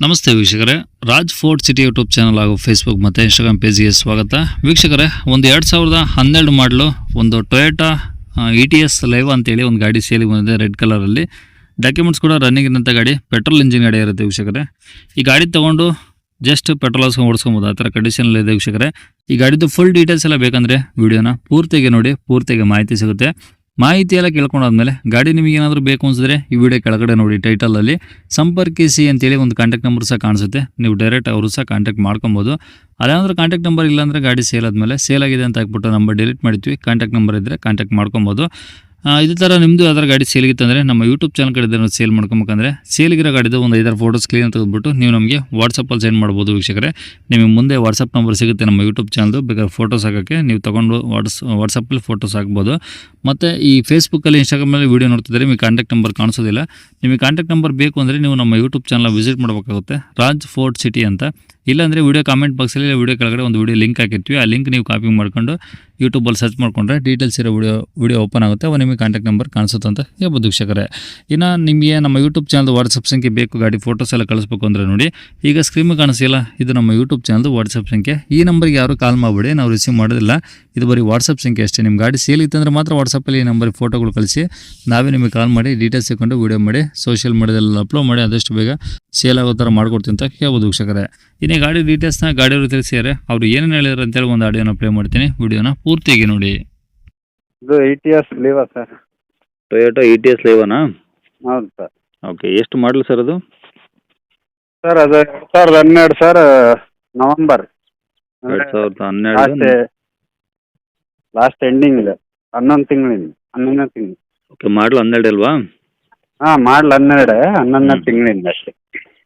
ನಮಸ್ತೆ ವೀಕ್ಷಕರೇ, Raj fort city YouTube channel ಹಾಗೂ ಫೇಸ್ಬುಕ್ ಮತ್ತು ಇನ್ಸ್ಟಾಗ್ರಾಮ್ ಪೇಜ್ಗೆ ಸ್ವಾಗತ. ವೀಕ್ಷಕರೇ, ಒಂದು 2012 ಮಾಡಲು ಒಂದು ಟೊಯೋಟಾ ETS ಲೈವ್ ಅಂತೇಳಿ ಒಂದು ಗಾಡಿ ಸೇಲಿಗೆ ಬಂದಿದೆ ರೆಡ್ ಕಲರಲ್ಲಿ. ಡಾಕ್ಯುಮೆಂಟ್ಸ್ ಕೂಡ ರನ್ನಿಂಗ್ ಇದ್ದಂಥ ಗಾಡಿ, ಪೆಟ್ರೋಲ್ ಇಂಜಿನ್ ಗಾಡಿ ಇರುತ್ತೆ ವೀಕ್ಷಕರೇ. ಈ ಗಾಡಿ ತೊಗೊಂಡು ಜಸ್ಟ್ ಪೆಟ್ರೋಲ್ ಹಾಸ್ಕೊಂಡು ಓಡಿಸ್ಕೊಬೋದು, ಆ ಥರ ಕಂಡೀಷನಲ್ಲಿ ಇದೆ ವೀಕ್ಷಕರೇ. ಈ ಗಾಡಿದು ಫುಲ್ ಡೀಟೇಲ್ಸ್ ಎಲ್ಲ ಬೇಕಂದರೆ ವಿಡಿಯೋನ ಪೂರ್ತಿಗೆ ನೋಡಿ, ಪೂರ್ತಿಗೆ ಮಾಹಿತಿ ಸಿಗುತ್ತೆ. ಮಾಹಿತಿ ಎಲ್ಲ ಕೇಳ್ಕೊಂಡಾದ್ಮೇಲೆ ಗಾಡಿ ನಿಮಗೆ ಏನಾದರೂ ಬೇಕು ಅನಿಸಿದ್ರೆ ಈ ವಿಡಿಯೋ ಕೆಳಗಡೆ ನೋಡಿ ಟೈಟಲಲ್ಲಿ ಸಂಪರ್ಕಿಸಿ ಅಂತೇಳಿ ಒಂದು ಕಾಂಟ್ಯಾಕ್ಟ್ ನಂಬರ್ ಸಹ ಕಾಣಿಸುತ್ತೆ. ನೀವು ಡೈರೆಕ್ಟ್ ಅವರು ಸಹ ಕಾಂಟ್ಯಾಕ್ಟ್ ಮಾಡ್ಕೊಬೋದು. ಅಲ್ಲಾಂದ್ರೆ ಕಾಂಟ್ಯಾಕ್ಟ್ ನಂಬರ್ ಇಲ್ಲಾಂದರೆ ಗಾಡಿ ಸೇಲ್ ಆದಮೇಲೆ ಸೇಲ್ ಆಗಿದೆ ಅಂತ ಹಾಕ್ಬಿಟ್ಟು ನಂಬರ್ ಡಿಲೀಟ್ ಮಾಡ್ತೀವಿ. ಕಾಂಟ್ಯಾಕ್ಟ್ ನಂಬರ್ ಇದ್ದರೆ ಕಾಂಟ್ಯಾಕ್ಟ್ ಮಾಡ್ಕೊಬೋದು. ಇದೇ ಥರ ನಿಮ್ಮದು ಯಾವ್ದಾರು ಗಾಡಿ ಸೇಲಿಗಿತ್ತಂದರೆ ನಮ್ಮ ಯೂಟ್ಯೂಬ್ ಚಾನಲ್ ಕಡೆ ಸೇಲ್ ಮಾಡ್ಕೊಬೇಕಂದ್ರೆ ಸೇಲಿಗಿರೋ ಗಾಡಿದು ಒಂದು 5 ಫೋಟೋಸ್ ಕ್ಲೀನ್ ತೆಗೆದುಬಿಟ್ಟು ನೀವು ನಮಗೆ ವಾಟ್ಸಪ್ಪಲ್ಲಿ ಸೆಂಡ್ ಮಾಡ್ಬೋದು ವೀಕ್ಷಕರೇ. ನಿಮಗೆ ಮುಂದೆ ವಾಟ್ಸಪ್ ನಂಬರ್ ಸಿಗುತ್ತೆ ನಮ್ಮ ಯೂಟ್ಯೂಬ್ ಚಾನಲ್ದು. ಬೇಕಾದ್ರೆ ಫೋಟೋಸ್ ಹಾಕೋಕ್ಕೆ ನೀವು ತೊಗೊಂಡು ವಾಟ್ಸಪ್ಪಲ್ಲಿ ಫೋಟೋಸ್ ಹಾಕ್ಬೋದು. ಮತ್ತು ಈ ಫೇಸ್ಬುಕ್ಕಲ್ಲಿ ಇನ್ಸ್ಟಾಗ್ರಾಮಲ್ಲಿ ವೀಡಿಯೋ ನೋಡ್ತಿದ್ದಾರೆ, ನಿಮಗೆ ಕಾಂಟ್ಯಾಕ್ಟ್ ನಂಬರ್ ಕಾಣಿಸೋದಿಲ್ಲ. ನಿಮಗೆ ಕಾಂಟ್ಯಾಕ್ಟ್ ನಂಬರ್ ಬೇಕು ಅಂದರೆ ನೀವು ನಮ್ಮ ಯೂಟ್ಯೂಬ್ ಚಾನಲ್ ವಿಸಿಟ್ ಮಾಡಬೇಕಾಗುತ್ತೆ, ರಾಜ್ ಫೋರ್ಟ್ ಸಿಟಿ ಅಂತ. ಇಲ್ಲಾಂದರೆ ವೀಡಿಯೋ ಕಾಮೆಂಟ್ ಬಾಕ್ಸಲ್ಲಿ ವೀಡಿಯೋ ಕೆಳಗಡೆ ಒಂದು ವೀಡಿಯೋ ಲಿಂಕ್ ಹಾಕಿರ್ತೀವಿ. ಆ ಲಿಂಕ್ ನೀವು ಕಾಪಿ ಮಾಡ್ಕೊಂಡು ಯೂಟ್ಯೂಬಲ್ಲಿ ಸರ್ಚ್ ಮಾಡಿಕೊಂಡ್ರೆ ಡೀಟೇಲ್ಸ್ ಇರೋ ವೀಡಿಯೋ ಓಪನ್ ಆಗುತ್ತೆ. ಅವಾಗ ನಿಮಗೆ ಕಾಂಟ್ಯಾಕ್ಟ್ ನಂಬರ್ ಕಾಣಿಸುತ್ತೆ ಅಂತ ಹೇಳ್ಬೋದು ವೀಕ್ಷಕರೇ. ಇನ್ನು ನಿಮಗೆ ನಮ್ಮ ಯೂಟ್ಯೂಬ್ ಚಾನಲ್ದು ವಾಟ್ಸಪ್ ಸಂಖ್ಯೆ ಬೇಕು, ಗಾಡಿ ಫೋಟೋಸ್ ಎಲ್ಲ ಕಳಿಸ್ಬೇಕು ಅಂದರೆ ನೋಡಿ, ಈಗ ಸ್ಕ್ರೀನ್ ಕಾಣಿಸಿಲ್ಲ, ಇದು ನಮ್ಮ ಯೂಟ್ಯೂಬ್ ಚಾನಲ್ದು ವಾಟ್ಸಪ್ ಸಂಖ್ಯೆ. ಈ ನಂಬರ್ಗೆ ಯಾರು ಕಾಲ್ ಮಾಡಿಬಿಡಿ, ನಾವು ರಿಸೀವ್ ಮಾಡೋದಿಲ್ಲ. ಇದು ಬರೀ ವಾಟ್ಸಪ್ ಸಂಖ್ಯೆ ಅಷ್ಟೇ. ನಿಮ್ಮ ಗಾಡಿ ಸೇಲ್ ಇತ್ತಂದರೆ ಮಾತ್ರ ವಾಟ್ಸಪ್ಪಲ್ಲಿ ಈ ನಂಬರ್ಗೆ ಫೋಟೋಗಳು ಕಳಿಸಿ, ನಾವೇ ನಿಮಗೆ ಕಾಲ್ ಮಾಡಿ ಡೀಟೇಲ್ಸ್ ತಗೊಂಡು ವೀಡಿಯೋ ಮಾಡಿ ಸೋಷಿಯಲ್ ಮೀಡಿಯಾದಲ್ಲಿ ಅಪ್ಲೋಡ್ ಮಾಡಿ ಆದಷ್ಟು ಬೇಗ ಸೇಲ್ ಆಗೋ ಥರ ಮಾಡ್ಕೊಡ್ತೀನಿ ಅಂತ ಹೇಳ್ಬೋದು ವೀಕ್ಷಕರೇ. ಇನ್ನೇ ಗಾಡಿ ಡೀಟೇಲ್ಸ್ನ ಗಾಡಿಯವರು ತಿಳಿಸಿದ್ದಾರೆ, ಅವರು ಏನೇನು ಹೇಳಿದ್ರು ಅಂತೇಳಿ ಒಂದು ಆಡಿಯೋನ ಪ್ಲೇ ಮಾಡ್ತೀನಿ, ವಿಡಿಯೋನ ಪೂರ್ತಿಯಾಗಿ ನೋಡಿ. ಇದು ETS Liva sir? Toyota ETS ಲೈವನಾ? ಹೌದು ಸರ್. ಓಕೆ, ಎಷ್ಟು ಮಾಡಲು ಸರ್ ಅದು? ಸರ್ ಅದು 2012 ಸರ್, ನವಂಬರ್ 2012 ಲಾಸ್ಟ್ ಎಂಡಿಂಗ್ ಇದೆ, 11 ತಿಂಗಳಿಂದ. ಓಕೆ, ಮಾಡಲು 12 ಅಲ್ವಾ? ಹಾಂ, ಮಾಡಲ್ 11ನೇ ತಿಂಗಳಿಂದ ಅಷ್ಟೇ.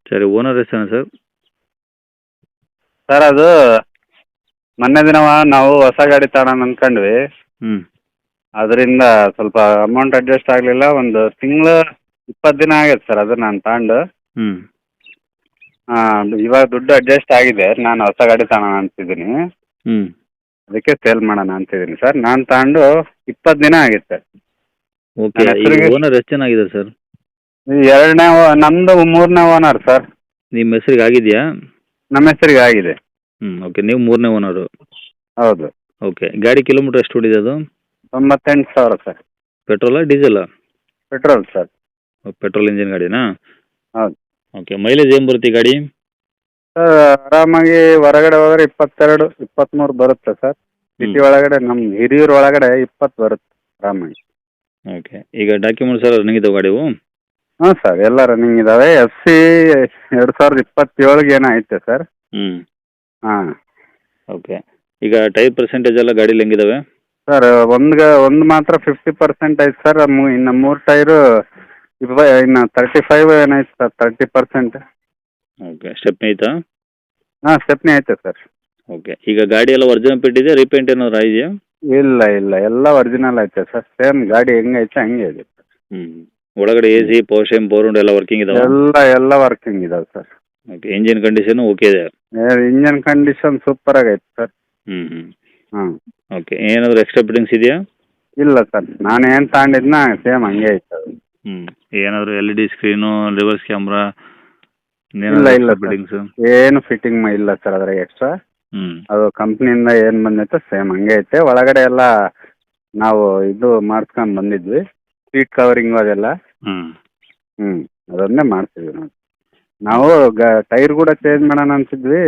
ಸರಿ, ಓನರ್ ಹೆಸರೇನು ಸರ್? ಸರ್ ಅದು ಮೊನ್ನೆ ದಿನವ ನಾವು ಹೊಸ ಗಾಡಿ ತಗೋಣ ಅಂದ್ಕೊಂಡ್ವಿ. ಅದರಿಂದ ಸ್ವಲ್ಪ ಅಮೌಂಟ್ ಅಡ್ಜಸ್ಟ್ ಆಗಲಿಲ್ಲ. ಒಂದು ತಿಂಗಳು 20 ದಿನ ಆಗೈತೆ ಸರ್ ಅದು ನಾನು ತಗೊಂಡು. ಇವಾಗ ದುಡ್ಡು ಅಡ್ಜಸ್ಟ್ ಆಗಿದೆ, ನಾನು ಹೊಸ ಗಾಡಿ ತಗೋಣ ಅಂತಿದ್ದೀನಿ. ಅದಕ್ಕೆ ಸೇಲ್ ಮಾಡೋಣ ಅಂತಿದ್ದೀನಿ ಸರ್. ನಾನು ತಗೊಂಡು 20 ದಿನ ಆಗೈತೆ ಸರ್. ಓಕೆ, ಓನರ್ ಎಷ್ಟು ಚೆನ್ನಾಗಿದೆ ಸರ್? ನಮ್ಮದು 3ನೇ ಓನರ್ ಸರ್. ನಿಮ್ಮ ಹೆಸರಿಗೆ ಆಗಿದೆಯಾ? ನಮ್ಮ ಹೆಸರಿಗೆ ಆಗಿದೆ. ಓಕೆ, ನೀವು 3ನೇ ಓನರು? ಹೌದು. ಓಕೆ, ಗಾಡಿ ಕಿಲೋಮೀಟ್ರ್ ಎಷ್ಟು ಹೊಡಿದೆ ಅದು? 98,000 ಸರ್. ಪೆಟ್ರೋಲಾ ಡೀಸೆಲಾ? Petrol sir. ಪೆಟ್ರೋಲ್ ಇಂಜಿನ್ ಗಾಡಿನಾ? ಹೌದು. ಓಕೆ, ಮೈಲೇಜ್ ಏನು ಬರುತ್ತೆ ಈ ಗಾಡಿ? ಸರ್ ಆರಾಮಾಗಿ ಹೊರಗಡೆ ಹೋದರೆ 22, 23 ಬರುತ್ತೆ ಸರ್. ಸಿಟಿ ಒಳಗಡೆ ನಮ್ಮ ಹಿರಿಯೂರು ಒಳಗಡೆ 20 ಬರುತ್ತೆ ಆರಾಮಾಗಿ. ಓಕೆ, ಈಗ ಡಾಕ್ಯುಮೆಂಟ್ಸ್ ಎಲ್ಲ ರನ್ನಿಂಗ್ ಇದಾವೆ ಗಾಡಿವು? ಹಾಂ ಸರ್, ಎಲ್ಲ ರನ್ನಿಂಗ್ ಇದ್ದಾವೆ. FC 2027 ಏನೋ ಐತೆ ಸರ್. ಹಾಂ. ಓಕೆ, ಈಗ ಟೈರ್ ಪರ್ಸೆಂಟೇಜ್ ಎಲ್ಲ ಗಾಡೀಲಿ ಹೆಂಗಿದಾವೆ? ಸರ್ ಒಂದು ಮಾತ್ರ 50% ಐತೆ ಸರ್. ಇನ್ನು 3 ಟೈರು ಇನ್ನು 35 ಏನೈತೆ ಸರ್, 30%. ಓಕೆ, ಸ್ಟೆಪ್ನಿ ಐತಾ? ಹಾಂ, ಸ್ಟೆಪ್ನಿ ಐತೆ ಸರ್. ಓಕೆ, ಈಗ ಗಾಡಿ ಎಲ್ಲ ಒರಿಜಿನಲ್ ಪೆಟ್ಟಿದೆ, ರೀಪೇಂಟ್ ಏನಾದ್ರು ಆಗಿದೆಯಾ? ಇಲ್ಲ ಎಲ್ಲ ಒರಿಜಿನಲ್ ಐತೆ ಸರ್. ಸೇಮ್ ಗಾಡಿ ಹೆಂಗೈತೆ ಹಂಗೆ ಇದೆ. ಒಳಗಡೆ AC, power steering, power window ಎಲ್ಲ ವರ್ಕಿಂಗ್ ಇದಾವೆ? ಎಲ್ಲ ವರ್ಕಿಂಗ್ ಇದಾವೆ sir. Okay, engine condition okay ಇದೆ? ಇಂಜನ್ ಕಂಡೀಷನ್ ಸೂಪರ್ ಆಗೈತೆ ಸರ್. ಹಾಂ. ಓಕೆ, ಏನಾದರೂ ಎಕ್ಸ್ಟ್ರಾ ಫಿಟ್ಟಿಂಗ್ಸ್ ಇದೆಯಾ? ಇಲ್ಲ ಸರ್, ನಾನು ಏನು ತಗೊಂಡಿದ್ನ ಸೇಮ್ ಹಂಗೆ ಐತೆ ಅದು. ಏನಾದರೂ LED ಸ್ಕ್ರೀನು, ರಿವರ್ಸ್ ಕ್ಯಾಮ್ರಾ? ಇಲ್ಲ ಫಿಟ್ಟಿಂಗ್ಸ್ ಏನು ಫಿಟ್ಟಿಂಗ್ ಇಲ್ಲ ಸರ್ ಅದ್ರಾಗ ಎಕ್ಸ್ಟ್ರಾ. ಅದು ಕಂಪ್ನಿಯಿಂದ ಏನು ಬಂದೈತೆ ಸೇಮ್ ಹಂಗೆ ಐತೆ. ಒಳಗಡೆ ಎಲ್ಲ ನಾವು ಇದು ಮಾಡ್ಸ್ಕೊಂಡು ಬಂದಿದ್ವಿ, ಸೀಟ್ ಕವರಿಂಗು ಅದೆಲ್ಲ. ಅದನ್ನೇ ಮಾಡ್ತಿದ್ವಿ ನಾವು. ಟೈರ್ ಕೂಡ ಚೇಂಜ್ ಮಾಡೋಣ ಅಂತಿದ್ವಿ.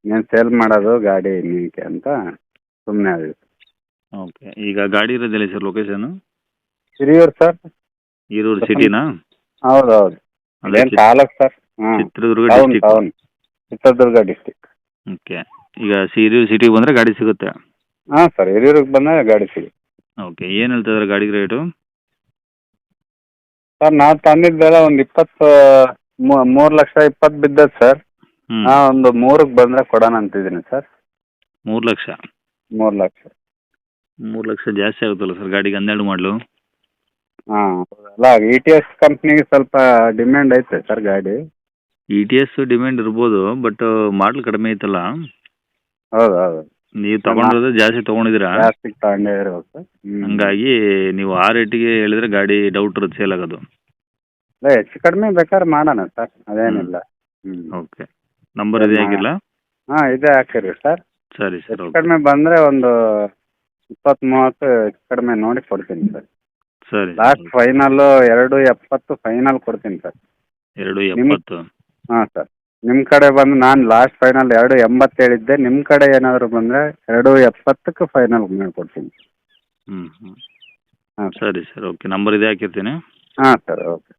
ಏನು ಸೇಲ್ ಮಾಡೋದು ಗಾಡಿ ನೀಕೆ ಅಂತ ಸುಮ್ಮನೆ ಆದ್ವಿ. ಓಕೆ, ಈಗ ಗಾಡಿ ಇರೋದಿಲ್ಲ sir location? Hiriyur sir. Hiriyur ಸಿಟಿನಾ? ಹೌದು. ಏನು taluk sir? Chitradurga district. Chitradurga district. Okay, ಈಗ ಹಿರಿಯೂರು ಸಿಟಿಗೆ ಬಂದರೆ ಗಾಡಿ ಸಿಗುತ್ತೆ? ಹಾಂ ಸರ್, ಹಿರಿಯೂರಿಗೆ ಬಂದರೆ ಗಾಡಿ ಸಿಗುತ್ತೆ. ಓಕೆ, ಏನು ಹೇಳ್ತಿದ್ದಾರೆ ಗಾಡಿಗೆ ರೇಟು? ಸರ್ ನಾವು ತಂದಿದ್ದೆಲ್ಲ ಒಂದು 3,20,000 ಬಿದ್ದದ ಸರ್. ಒಂದು 3ಕ್ಕೆ ಬಂದರೆ ಕೊಡೋಣ ಅಂತಿದ್ದೀನಿ ಸರ್. 3 ಲಕ್ಷ? 3 ಲಕ್ಷ. 3 ಲಕ್ಷ ಜಾಸ್ತಿ ಆಗುತ್ತಲ್ಲ ಸರ್ ಗಾಡಿಗೆ, 12 ಮಾಡಲು. ಹಾಂ, ಅಲ್ಲ ETS ಕಂಪ್ನಿಗೆ ಸ್ವಲ್ಪ ಡಿಮ್ಯಾಂಡ್ ಐತೆ ಸರ್ ಗಾಡಿ. ETS ಡಿಮ್ಯಾಂಡ್ ಇರ್ಬೋದು, ಬಟ್ ಮಾಡಲ್ ಕಡಿಮೆ ಐತಲ್ಲ. ಹೌದು. ನೀವು ತಗೊಂಡಿರೋದು ಜಾಸ್ತಿ ತೊಗೊಂಡಿದ್ದೀರಾ, ಜಾಸ್ತಿ ತಗೊಂಡೇ ಇರ್ಬೇಕು ಸರ್. ಹಂಗಾಗಿ ನೀವು ಆ ರೇಟಿಗೆ ಹೇಳಿದ್ರೆ ಗಾಡಿ ಡೌಟ್ ಇರುತ್ತೆ ಸೇಲ್ ಆಗೋದು. ಹೆಚ್ಚು ಕಡಿಮೆ ಬೇಕಾದ್ರೆ ಮಾಡೋಣ ಸರ್, ಅದೇನಿಲ್ಲ. ಹ್ಞೂ ಓಕೆ. ನಂಬರ್ ಇದೆ ಹಾಕಿಲ್ಲ? ಹಾಂ ಇದೇ ಹಾಕಿರಿ ಸರ್. ಸರಿ ಸರ್, ಹೆಚ್ಚು ಓಕೆ. ಕಡಿಮೆ ಬಂದರೆ ಒಂದು 20-30 ಹೆಚ್ಚು ಕಡಿಮೆ ನೋಡಿ ಕೊಡ್ತೀನಿ ಸರ್. ಸರಿ ಲಾಸ್ಟ್ ಫೈನಲ್ಲು 2.70 ಫೈನಲ್ ಕೊಡ್ತೀನಿ ಸರ್. 2.70. ಹಾಂ ಸರ್. ನಿಮ್ಮ ಕಡೆ ಬಂದು ನಾನು ಲಾಸ್ಟ್ ಫೈನಲ್ 2.80 ಹೇಳಿದ್ದೆ. ನಿಮ್ಮ ಕಡೆ ಏನಾದರೂ ಬಂದರೆ 2.70ಕ್ಕೆ ಫೈನಲ್ ಮಾಡಿಕೊಡ್ತೀನಿ. ಹ್ಞೂ ಹ್ಞೂ ಹಾಂ ಸರಿ ಸರ್, ಓಕೆ. ನಂಬರ್ ಇದೆ ಹಾಕಿರ್ತೀನಿ. ಹಾಂ ಸರ್, ಓಕೆ.